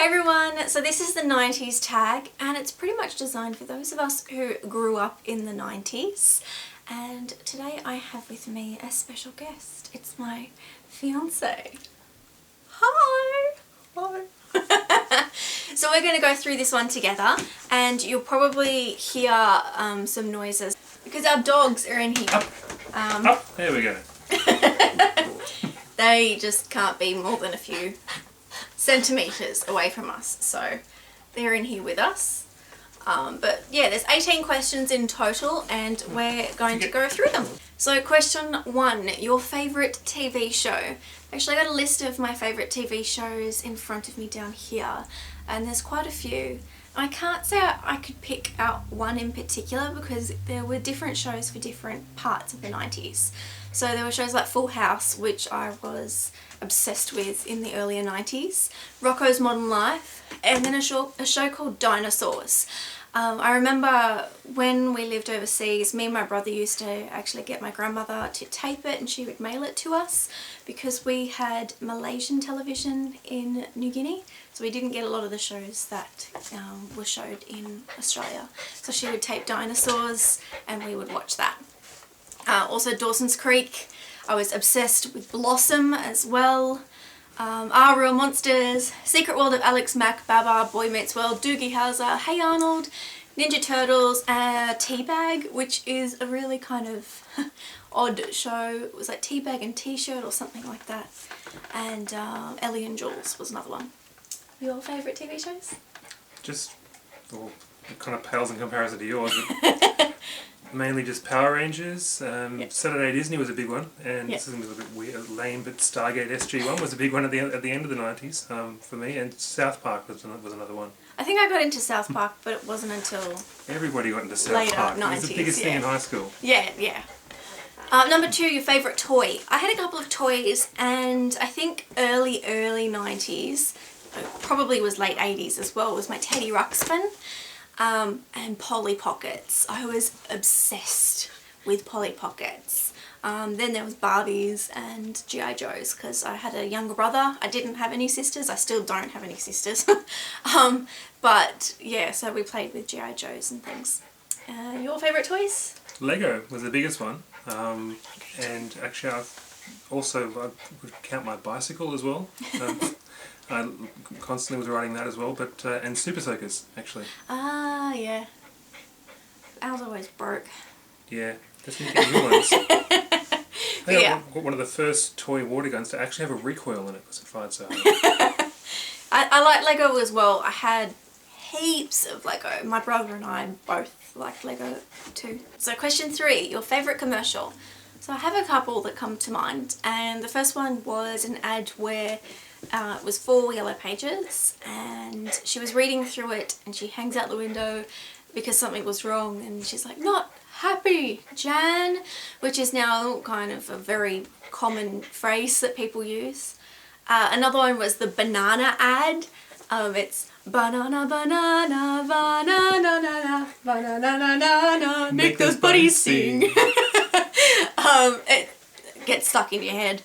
Hi everyone, so this is the 90s tag and it's pretty much designed for those of us who grew up in the 90s, and today I have with me a special guest. It's my fiance. Hi! Hi! So we're going to go through this one together and you'll probably hear some noises because our dogs are in here. There we go. They just can't be more than a few centimetres away from us, so they're in here with us. But yeah, there's 18 questions in total and we're going to go through them. So question 1, your favourite TV show. Actually, I got a list of my favourite TV shows in front of me down here and there's quite a few. I can't say I could pick out one in particular because there were different shows for different parts of the 90s. So there were shows like Full House, which I was obsessed with in the earlier 90s, Rocko's Modern Life, and then a show called Dinosaurs. I remember when we lived overseas, me and my brother used to actually get my grandmother to tape it and she would mail it to us because we had Malaysian television in New Guinea, so we didn't get a lot of the shows that were showed in Australia. So she would tape Dinosaurs and we would watch that. Also Dawson's Creek. I was obsessed with Blossom as well. Our Real Monsters, Secret World of Alex Mac, Baba, Boy Meets World, Doogie Howser, Hey Arnold, Ninja Turtles, Teabag, which is a really kind of odd show. It was like Teabag and T-shirt or something like that. And Ellie and Jules was another one. Your favourite TV shows? Just, well, it kind of pales in comparison to yours. But mainly just Power Rangers. Yep. Saturday Disney was a big one, and Yep. this is a little bit weird, lame, but Stargate SG-1 was a big one at the end of the 90s for me, and South Park was another one. I think I got into South Park, but it wasn't until Everybody got into South later, Park. 90s, It was the biggest thing in high school. Yeah. Number 2, your favourite toy. I had a couple of toys, and I think early 90s, probably was late 80s as well, was my Teddy Ruxpin. And Polly Pockets. I was obsessed with Polly Pockets. Then there was Barbies and G.I. Joes because I had a younger brother. I didn't have any sisters. I still don't have any sisters. But yeah, so we played with G.I. Joes and things. Your favourite toys? Lego was the biggest one. And actually I would count my bicycle as well. I constantly was riding that as well, but and Super Soakers actually. Ah, yeah. Ours always broke. Yeah, just need to get new ones. Yeah. I got one of the first toy water guns to actually have a recoil in it because it fired so hard. I like Lego as well. I had heaps of Lego. My brother and I both like Lego too. So question 3, your favourite commercial. So I have a couple that come to mind, and the first one was an ad where it was 4 yellow pages and she was reading through it and she hangs out the window because something was wrong and she's like, "Not happy, Jan," which is now kind of a very common phrase that people use. Another one was the banana ad. It's banana, banana, banana, banana, banana, make those buddies sing. It gets stuck in your head.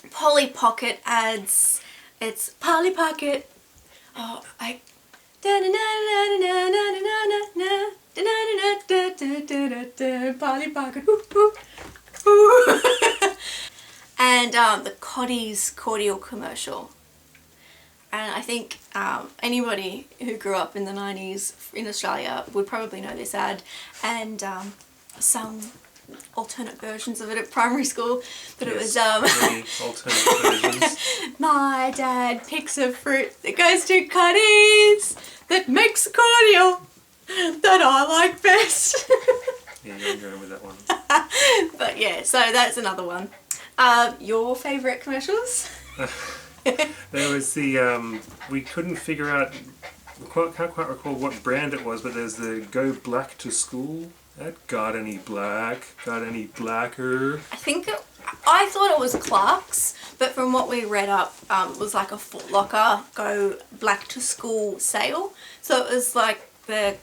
Polly Pocket ads. It's Polly Pocket. Oh, Polly Pocket. And the Cotties cordial commercial. And I think anybody who grew up in the 90s in Australia would probably know this ad, and some alternate versions of it at primary school, but yes, it was many alternate versions. My dad picks a fruit that goes to Cotties that makes a cordial that I like best. Yeah, you're going with that one. But yeah, so that's another one. Your favourite commercials? There was the we couldn't figure out, can't quite recall what brand it was, but there's the Go Black to School. Got any black? Got any blacker? I thought it was Clark's, but from what we read up, it was like a Foot Locker Go Black to School sale. So it was like the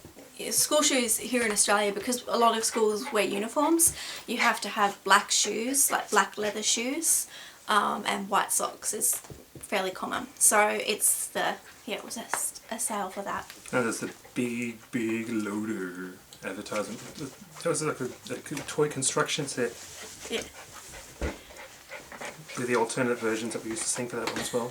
school shoes here in Australia, because a lot of schools wear uniforms, you have to have black shoes, like black leather shoes, and white socks is fairly common. So it's it was a sale for that. And there's the big loader advertisement. That was like a toy construction set. Yeah. They're the alternate versions that we used to sing for that one as well.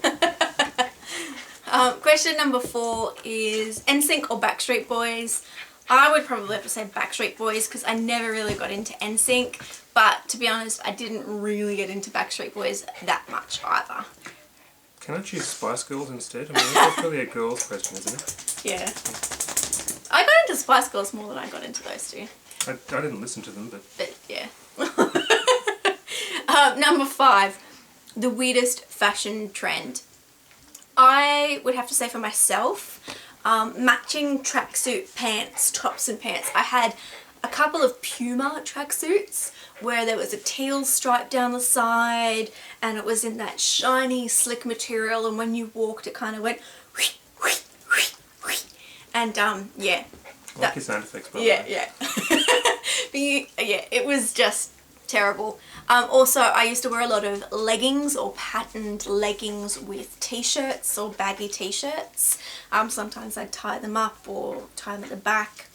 Question number 4 is NSync or Backstreet Boys? I would probably have to say Backstreet Boys because I never really got into NSync, but to be honest, I didn't really get into Backstreet Boys that much either. Can I choose Spice Girls instead? I mean, that's really a girls' question, isn't it? Yeah. I got into Spice Girls more than I got into those two. I didn't listen to them, but yeah. Number 5, the weirdest fashion trend. I would have to say for myself, matching tracksuit pants, tops and pants. I had a couple of Puma tracksuits where there was a teal stripe down the side and it was in that shiny slick material, and when you walked it kind of went whee, whee, whee, whee. And yeah. I like your sound effects, by the Yeah, way. yeah. But yeah, it was just terrible. Also, I used to wear a lot of leggings or patterned leggings with t-shirts or baggy t-shirts. Sometimes I'd tie them up or tie them at the back.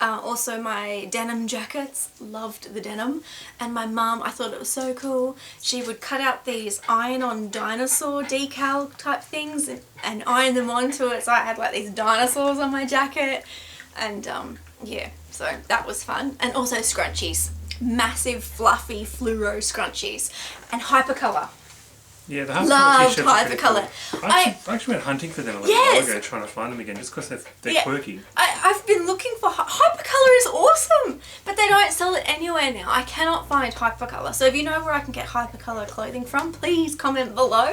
Also my denim jackets, loved the denim. And my mum, I thought it was so cool. She would cut out these iron-on dinosaur decal type things and iron them onto it. So I had like these dinosaurs on my jacket. And yeah, so that was fun. And also scrunchies. Massive fluffy fluoro scrunchies and hypercolour. Yeah, the Loved t-shirts are pretty hypercolour. cool. I actually went hunting for them a little while ago, trying to find them again, just because they're quirky. I've been looking for hypercolour is awesome, but they don't sell it anywhere now. I cannot find hypercolour. So if you know where I can get hypercolour clothing from, please comment below.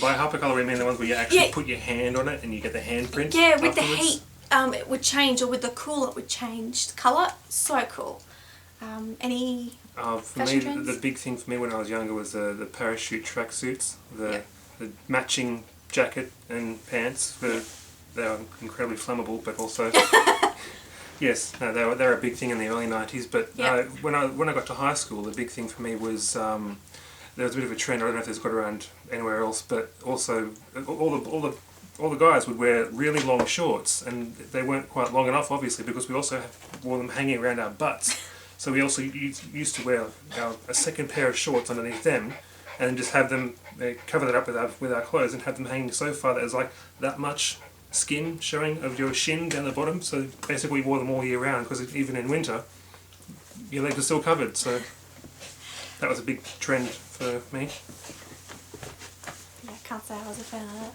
By hypercolour, we mean the ones where you actually put your hand on it and you get the handprint. Yeah, with afterwards. the heat, it would change, or with the cool, it would change the colour. So cool. Any for me, fashion trends? the big thing for me when I was younger was the parachute tracksuits, the matching jacket and pants. They were incredibly flammable, but also yes, no, they were a big thing in the early 90s. But when I got to high school, the big thing for me was there was a bit of a trend. I don't know if it's got around anywhere else, but also all the guys would wear really long shorts, and they weren't quite long enough, obviously, because we also wore them hanging around our butts. So we also used to wear a second pair of shorts underneath them, and just have them cover that up with our clothes and have them hanging so far that there's like that much skin showing of your shin down the bottom. So basically we wore them all year round, because even in winter your legs are still covered. So that was a big trend for me. Yeah, I can't say I was a fan of that.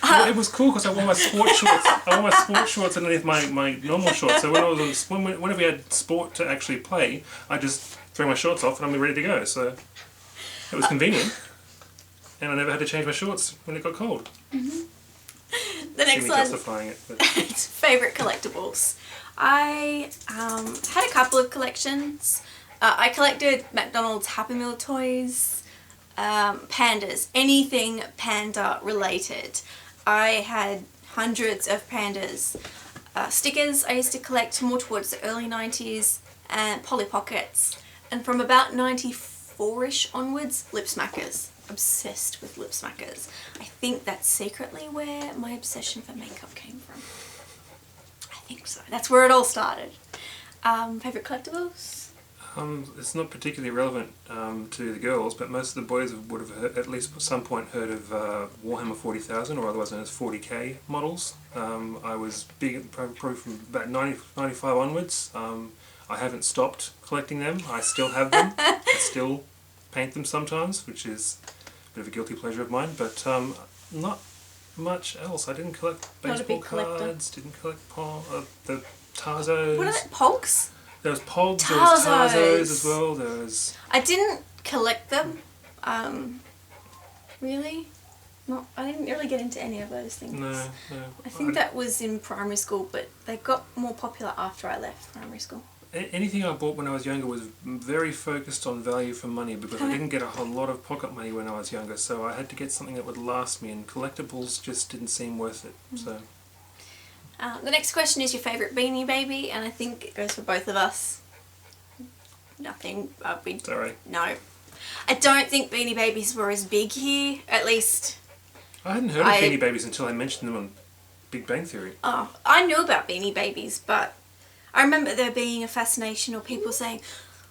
Well, it was cool because I wore my sports shorts. I wore my sports shorts underneath my normal shorts. So when I was whenever we had sport to actually play, I just throw my shorts off and I'm ready to go. So it was convenient, and I never had to change my shorts when it got cold. Mm-hmm. The next one. Justifying it. It's favourite collectibles. I had a couple of collections. I collected McDonald's Happy Meal toys, pandas, anything panda related. I had hundreds of pandas. Stickers I used to collect more towards the early 90s, and Polly Pockets. And from about 94-ish onwards, lip smackers. Obsessed with lip smackers. I think that's secretly where my obsession for makeup came from. I think so. That's where it all started. Favourite collectibles? It's not particularly relevant to the girls, but most of the boys would have at least at some point heard of Warhammer 40,000, or otherwise known as 40k models. I was big, probably from about 95 onwards. I haven't stopped collecting them. I still have them. I still paint them sometimes, which is a bit of a guilty pleasure of mine, but not much else. I didn't collect baseball cards, didn't collect the Tarzos. What are they? Pogs? There was Pogs, there was Tarzos as well, there was... I didn't collect them, really. I didn't really get into any of those things. No. I think that was in primary school, but they got more popular after I left primary school. Anything I bought when I was younger was very focused on value for money, because I didn't get a whole lot of pocket money when I was younger, so I had to get something that would last me, and collectibles just didn't seem worth it. So. The next question is your favourite Beanie Baby, and I think it goes for both of us. Nothing. Sorry. No. I don't think Beanie Babies were as big here, at least. I hadn't heard of Beanie Babies until I mentioned them on Big Bang Theory. Oh, I knew about Beanie Babies, but I remember there being a fascination or people saying,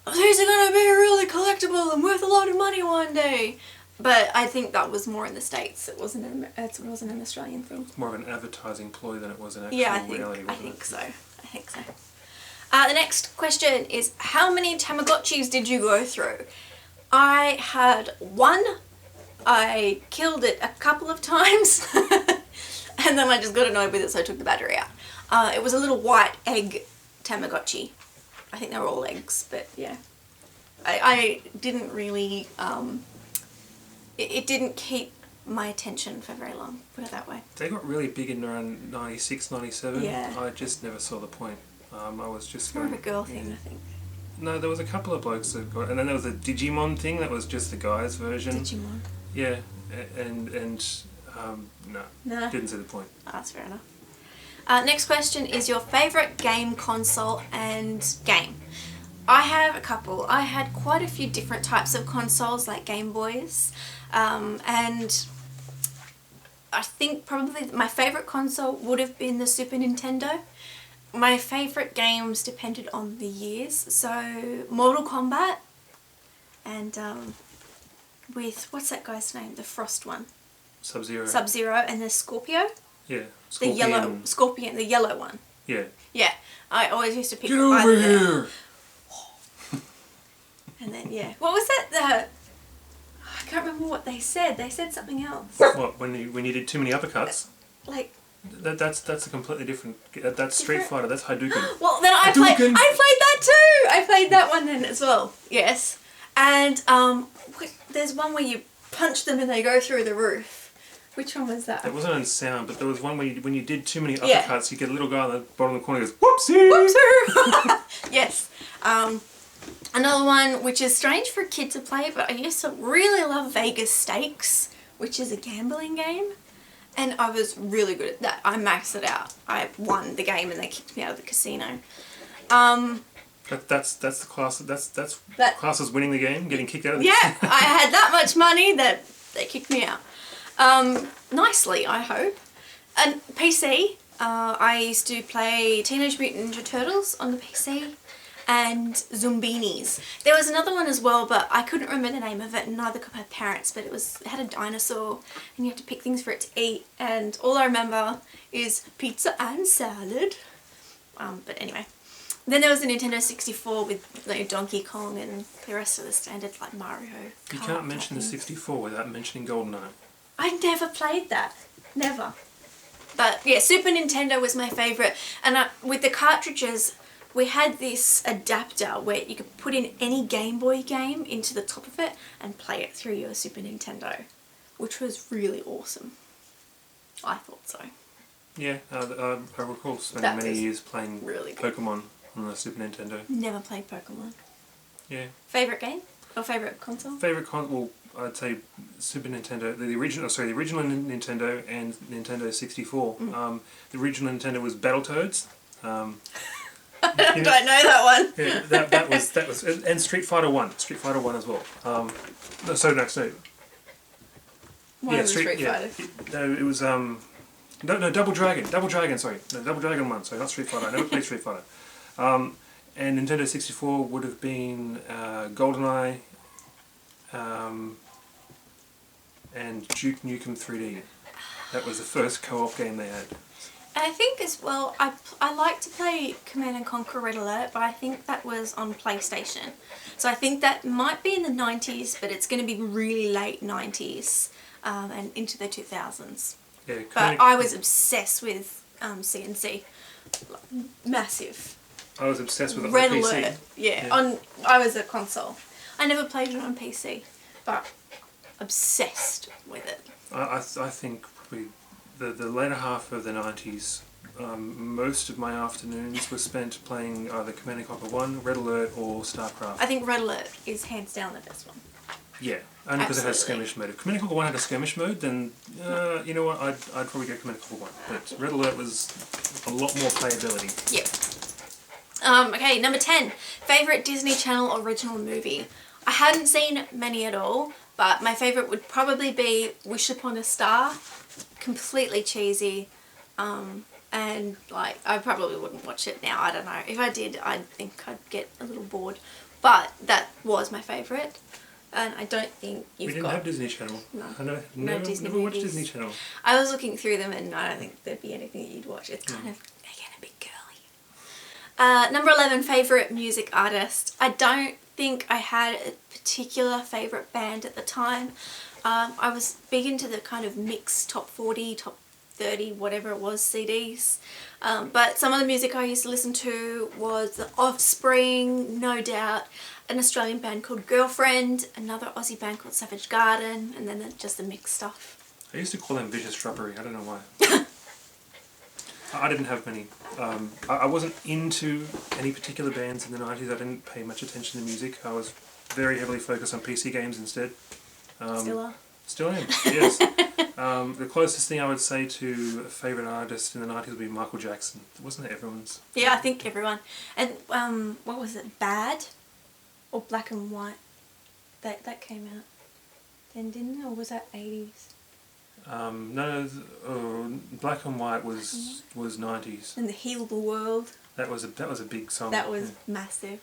oh, these are going to be really collectible and worth a lot of money one day. But I think that was more in the States. It wasn't an Australian thing. It's more of an advertising ploy than it was an actual reality. I think so. The next question is, how many Tamagotchis did you go through? I had one. I killed it a couple of times. And then I just got annoyed with it, so I took the battery out. It was a little white egg Tamagotchi. I think they were all eggs, but yeah. I didn't really... It didn't keep my attention for very long, put it that way. They got really big in around 96, 97. Yeah. I just never saw the point. I was just more of a girl thing, I think. No, there was a couple of blokes that got... And then there was a Digimon thing that was just the guys' version. Digimon? Yeah. And no. Didn't see the point. Oh, that's fair enough. Next question is your favourite game console and game. I have a couple. I had quite a few different types of consoles, like Game Boys. And I think probably my favourite console would have been the Super Nintendo. My favourite games depended on the years. So, Mortal Kombat and with, what's that guy's name? The Frost one. Sub-Zero. Sub-Zero and the Scorpio. Yeah. Scorpion. The yellow one. Yeah. Yeah. I always used to pick Get over here! And then, yeah. What was that? I can't remember what they said. They said something else. What, when you did too many uppercuts? Like... That's a completely different... That's Street Fighter. That's Hadouken. Well, then I played that too! I played that one then as well. Yes. And there's one where you punch them and they go through the roof. Which one was that? It wasn't on sound, but there was one where when you did too many uppercuts, you get a little guy on the bottom of the corner who goes, whoopsie! Whoopsie! Yes. Another one, which is strange for a kid to play, but I used to really love Vegas Stakes, which is a gambling game. And I was really good at that. I maxed it out. I won the game and they kicked me out of the casino. That's the class. That's class as winning the game, getting kicked out of the casino. Yeah, I had that much money that they kicked me out. Nicely, I hope. And PC, I used to play Teenage Mutant Ninja Turtles on the PC and Zombinis. There was another one as well, but I couldn't remember the name of it, and neither could my parents, but it had a dinosaur and you had to pick things for it to eat, and all I remember is pizza and salad. But anyway. Then there was the Nintendo 64 with Donkey Kong and the rest of the standard like Mario Kart. You can't mention the 64 without mentioning GoldenEye. I never played that. Never. But yeah, Super Nintendo was my favourite. And with the cartridges, we had this adapter where you could put in any Game Boy game into the top of it and play it through your Super Nintendo, which was really awesome. I thought so. Yeah, I recall spending many years playing really Pokemon on the Super Nintendo. Never played Pokemon. Yeah. Favourite game? Or favourite console? Favourite console, well, I'd say Super Nintendo, the original Nintendo and Nintendo 64. The original Nintendo was Battletoads. I don't know that one. Yeah, that was, and Street Fighter 1 as well. Street Fighter. No, it was Double Dragon, sorry, Double Dragon 1. Sorry, not Street Fighter. I never played Street Fighter. And Nintendo 64 would have been GoldenEye and Duke Nukem 3D. That was the first co-op game they had. And I think as well, I like to play Command & Conquer Red Alert, but I think that was on PlayStation. So I think that might be in the 90s, but it's going to be really late 90s and into the 2000s. Yeah, but I was obsessed with CNC. Massive. I was obsessed with it on Red PC. Alert. Yeah. I was a console. I never played it on PC, but obsessed with it. I think probably the later half of the 90s, most of my afternoons were spent playing either Command & Conquer 1, Red Alert, or StarCraft. I think Red Alert is hands down the best one. Yeah, only because it has skirmish mode. If Command & Conquer 1 had a skirmish mode, then, you know what, I'd probably go Command & Conquer 1. But Red Alert was a lot more playability. Yeah. Okay, number 10. Favourite Disney Channel original movie. I hadn't seen many at all, but my favourite would probably be Wish Upon a Star. Completely cheesy. And like, I probably wouldn't watch it now. I don't know. If I did, I think I'd get a little bored. But that was my favourite. And I don't think you've We didn't have Disney Channel. No. I know, No Disney never watched movies. Disney Channel. I was looking through them and I don't think there'd be anything that you'd watch. It's kind of, again, a bit girly. Number 11, favourite music artist. I don't think I had a particular favourite band at the time. I was big into the kind of mixed top 40, top 30, whatever it was, CDs. But some of the music I used to listen to was The Offspring, No Doubt, an Australian band called Girlfriend, another Aussie band called Savage Garden, and then just the mixed stuff. I used to call them Vicious Shrubbery. I don't know why. I didn't have many. I wasn't into any particular bands in the 90s. I didn't pay much attention to music. I was very heavily focused on PC games instead. Still are. Still am, yes. The closest thing I would say to a favourite artist in the 90s would be Michael Jackson. Wasn't it everyone's? Yeah, I think everyone. And what was it? Bad? Or Black and White? That came out then, didn't it? Or was that 80s? No, Black and White was 90s. And the Heal the World. That was a big song. That was massive.